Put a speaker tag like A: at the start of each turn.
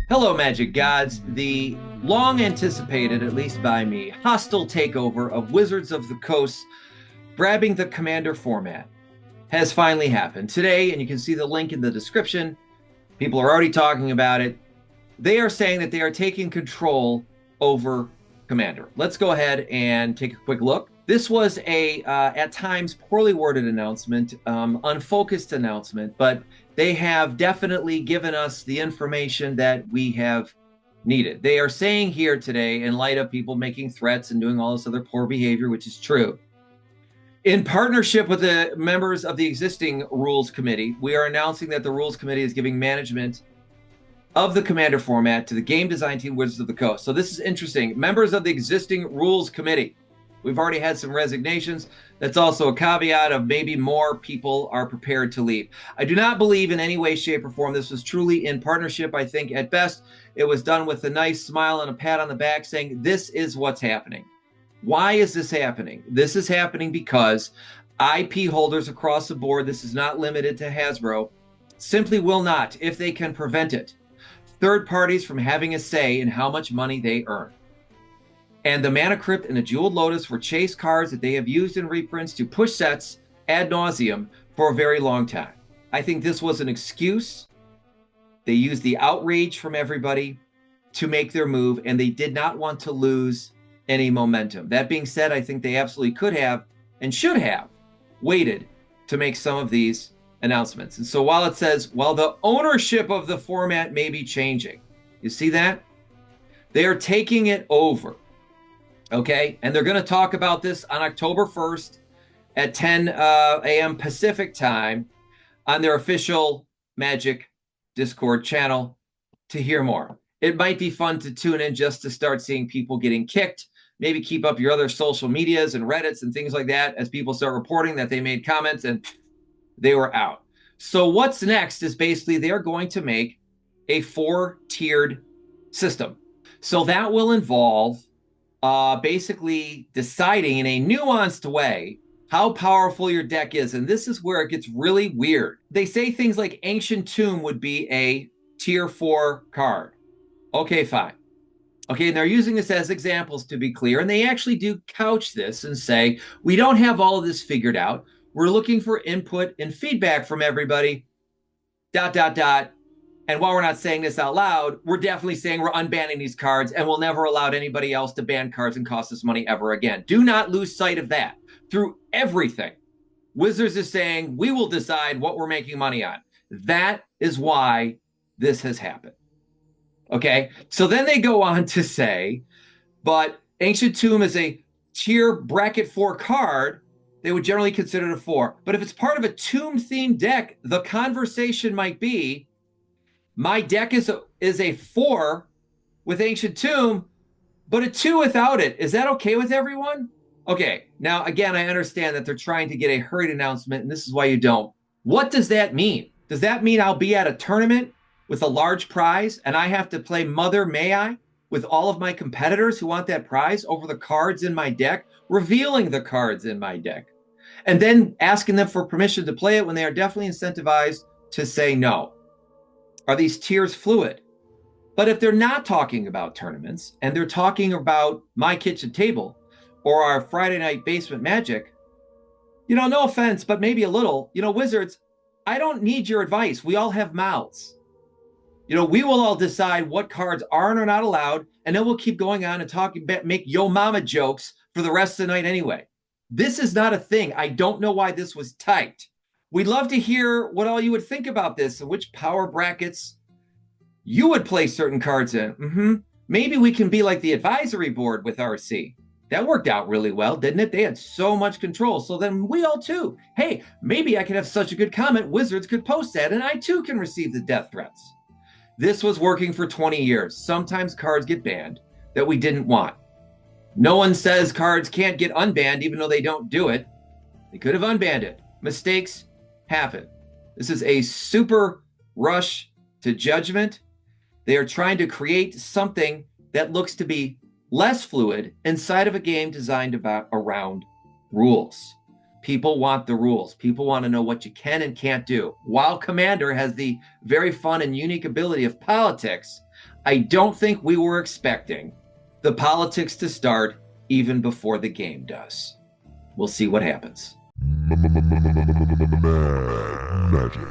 A: Hello, Magic Gods. The long anticipated, at least by me, hostile takeover of Wizards of the Coast, grabbing the Commander format, has finally happened today, and you can see the link in the description. People are already talking about it. They are saying that they are taking control over Commander. Let's go ahead and take a quick look. This was a, at times, poorly worded announcement, unfocused announcement, but they have definitely given us the information that we have needed. They are saying here today, in light of people making threats and doing all this other poor behavior, which is true, in partnership with the members of the existing Rules Committee, we are announcing that the Rules Committee is giving management of the Commander format to the game design team Wizards of the Coast. So this is interesting. Members of the existing Rules Committee. We've already had some resignations. That's also a caveat of maybe more people are prepared to leave. I do not believe in any way, shape, or form this was truly in partnership. I think at best it was done with a nice smile and a pat on the back saying, this is what's happening. Why is this happening? This is happening because IP holders across the board, this is not limited to Hasbro, simply will not, if they can prevent it, third parties from having a say in how much money they earn. And the Mana Crypt and the Jeweled Lotus were chase cards that they have used in reprints to push sets ad nauseum for a very long time. I think this was an excuse. They used the outrage from everybody to make their move, and they did not want to lose any momentum. That being said, I think they absolutely could have and should have waited to make some of these announcements. And so while it says, well, the ownership of the format may be changing, you see that? They are taking it over. Okay, and they're going to talk about this on October 1st at 10 a.m. Pacific time on their official Magic Discord channel to hear more. It might be fun to tune in just to start seeing people getting kicked. Maybe keep up your other social medias and Reddits and things like that as people start reporting that they made comments and they were out. So what's next is basically they're going to make a 4-tiered system. So that will involve basically deciding in a nuanced way how powerful your deck is. And this is where it gets really weird. They say things like Ancient Tomb would be a tier 4 card. Okay, fine. Okay, and they're using this as examples to be clear. And they actually do couch this and say, we don't have all of this figured out. We're looking for input and feedback from everybody, ... And while we're not saying this out loud, we're definitely saying we're unbanning these cards and we'll never allow anybody else to ban cards and cost us money ever again. Do not lose sight of that. Through everything, Wizards is saying we will decide what we're making money on. That is why this has happened. Okay, so then they go on to say, but Ancient Tomb is a tier bracket 4 card. They would generally consider it a 4. But if it's part of a tomb-themed deck, the conversation might be, my deck is a 4 with Ancient Tomb, but a 2 without it. Is that okay with everyone? Okay, now again, I understand that they're trying to get a hurried announcement, and this is why you don't. What does that mean? Does that mean I'll be at a tournament with a large prize and I have to play Mother May I with all of my competitors who want that prize over the cards in my deck, revealing the cards in my deck, and then asking them for permission to play it when they are definitely incentivized to say no? Are these tiers fluid? But if they're not talking about tournaments and they're talking about my kitchen table or our Friday night basement magic, no offense, but maybe a little, Wizards, I don't need your advice. We all have mouths. We will all decide what cards are and are not allowed, and then we'll keep going on and talking, make yo mama jokes for the rest of the night anyway. This is not a thing. I don't know why this was typed. We'd love to hear what all you would think about this and which power brackets you would play certain cards in. Maybe we can be like the advisory board with RC. That worked out really well, didn't it? They had so much control. So then we all too. Hey, maybe I could have such a good comment. Wizards could post that and I too can receive the death threats. This was working for 20 years. Sometimes cards get banned that we didn't want. No one says cards can't get unbanned even though they don't do it. They could have unbanned it. Mistakes happen. This is a super rush to judgment. They are trying to create something that looks to be less fluid inside of a game designed around rules. People want the rules. People want to know what you can and can't do. While Commander has the very fun and unique ability of politics, I don't think we were expecting the politics to start even before the game does. We'll see what happens. Magic.